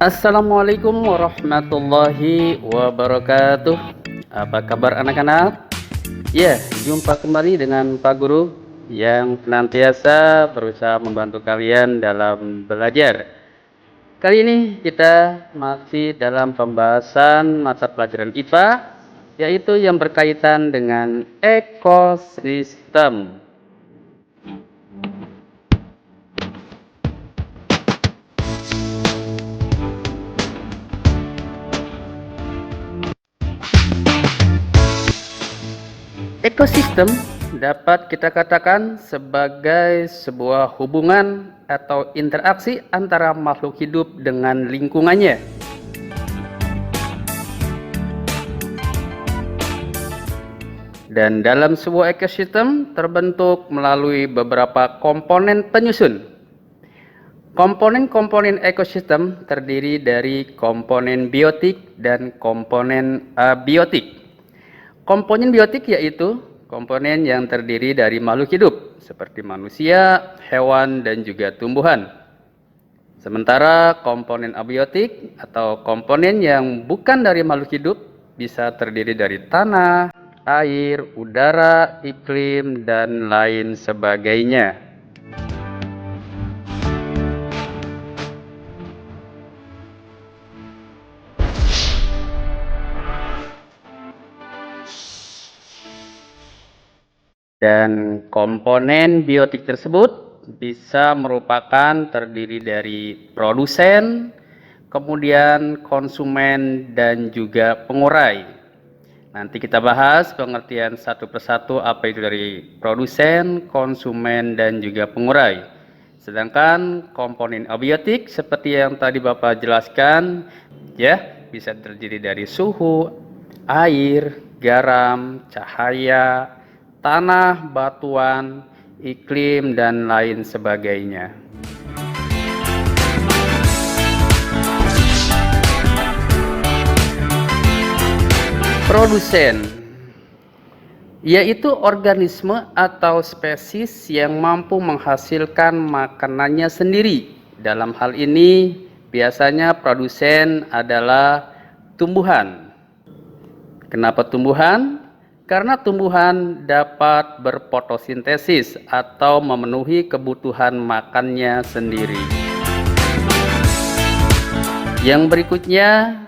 Assalamualaikum warahmatullahi wabarakatuh. Apa kabar anak-anak? Ya, jumpa kembali dengan Pak Guru yang senantiasa berusaha membantu kalian dalam belajar. Kali ini kita masih dalam pembahasan mata pelajaran IPA, yaitu yang berkaitan dengan ekosistem. Ekosistem dapat kita katakan sebagai sebuah hubungan atau interaksi antara makhluk hidup dengan lingkungannya. Dan dalam sebuah ekosistem terbentuk melalui beberapa komponen penyusun. Komponen-komponen ekosistem terdiri dari komponen biotik dan komponen abiotik. Komponen biotik yaitu komponen yang terdiri dari makhluk hidup seperti manusia, hewan, dan juga tumbuhan. Sementara komponen abiotik atau komponen yang bukan dari makhluk hidup bisa terdiri dari tanah, air, udara, iklim, dan lain sebagainya. Dan komponen biotik tersebut bisa merupakan terdiri dari produsen, kemudian konsumen, dan juga pengurai. Nanti kita bahas pengertian satu persatu apa itu dari produsen, konsumen, dan juga pengurai. Sedangkan komponen abiotik seperti yang tadi Bapak jelaskan, ya, bisa terdiri dari suhu, air, garam, cahaya, tanah, batuan, iklim, dan lain sebagainya. Produsen yaitu organisme atau spesies yang mampu menghasilkan makanannya sendiri. Dalam hal ini biasanya produsen adalah tumbuhan. Kenapa tumbuhan? Karena tumbuhan dapat berfotosintesis atau memenuhi kebutuhan makannya sendiri. Yang berikutnya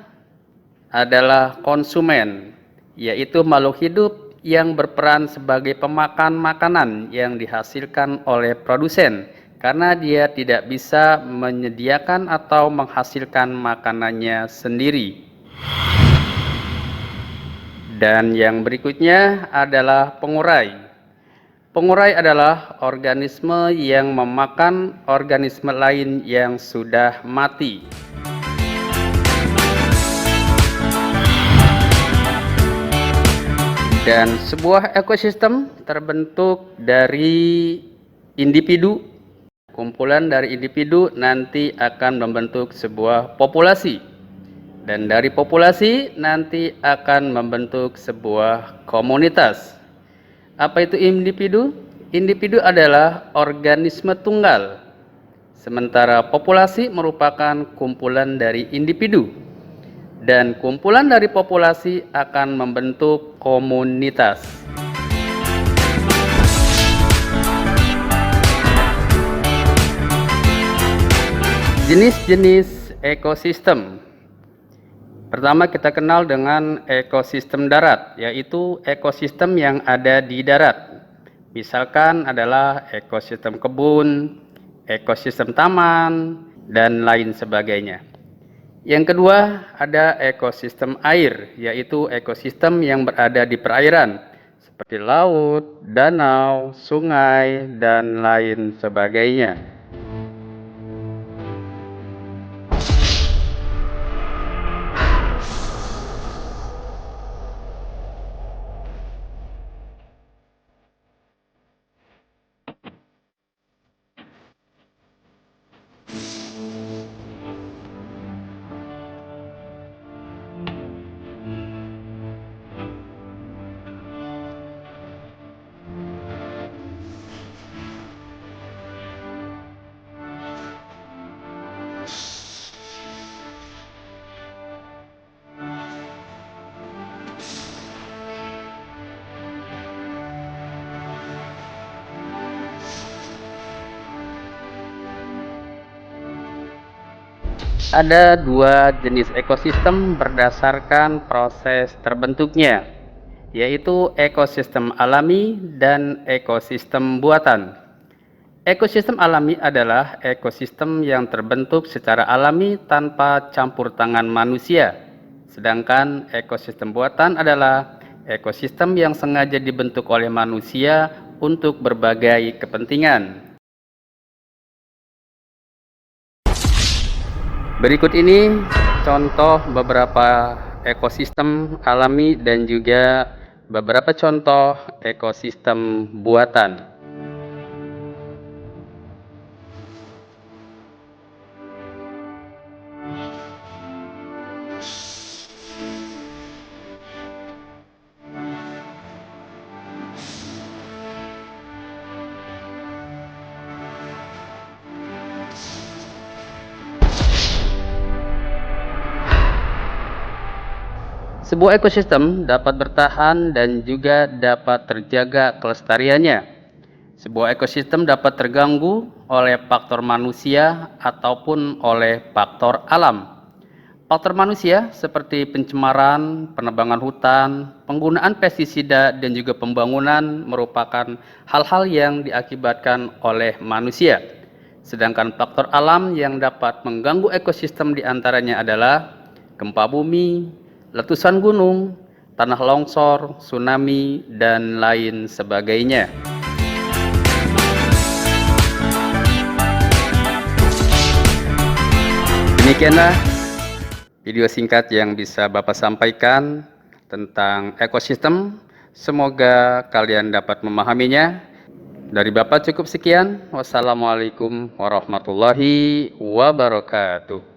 adalah konsumen, yaitu makhluk hidup yang berperan sebagai pemakan makanan yang dihasilkan oleh produsen karena dia tidak bisa menyediakan atau menghasilkan makanannya sendiri. Dan yang berikutnya adalah pengurai. Pengurai adalah organisme yang memakan organisme lain yang sudah mati. Dan sebuah ekosistem terbentuk dari individu. Kumpulan dari individu nanti akan membentuk sebuah populasi. Dan dari populasi nanti akan membentuk sebuah komunitas. Apa itu individu? Individu adalah organisme tunggal. Sementara populasi merupakan kumpulan dari individu. Dan kumpulan dari populasi akan membentuk komunitas. Jenis-jenis ekosistem. Pertama kita kenal dengan ekosistem darat, yaitu ekosistem yang ada di darat. Misalkan adalah ekosistem kebun, ekosistem taman, dan lain sebagainya. Yang kedua ada ekosistem air, yaitu ekosistem yang berada di perairan, seperti laut, danau, sungai, dan lain sebagainya. Ada dua jenis ekosistem berdasarkan proses terbentuknya, yaitu ekosistem alami dan ekosistem buatan. Ekosistem alami adalah ekosistem yang terbentuk secara alami tanpa campur tangan manusia. Sedangkan ekosistem buatan adalah ekosistem yang sengaja dibentuk oleh manusia untuk berbagai kepentingan. Berikut ini contoh beberapa ekosistem alami dan juga beberapa contoh ekosistem buatan. Sebuah ekosistem dapat bertahan dan juga dapat terjaga kelestariannya. Sebuah ekosistem dapat terganggu oleh faktor manusia ataupun oleh faktor alam. Faktor manusia seperti pencemaran, penebangan hutan, penggunaan pestisida, dan juga pembangunan merupakan hal-hal yang diakibatkan oleh manusia. Sedangkan faktor alam yang dapat mengganggu ekosistem diantaranya adalah gempa bumi, letusan gunung, tanah longsor, tsunami, dan lain sebagainya. Demikianlah video singkat yang bisa Bapak sampaikan tentang ekosistem. Semoga kalian dapat memahaminya. Dari Bapak cukup sekian. Wassalamualaikum warahmatullahi wabarakatuh.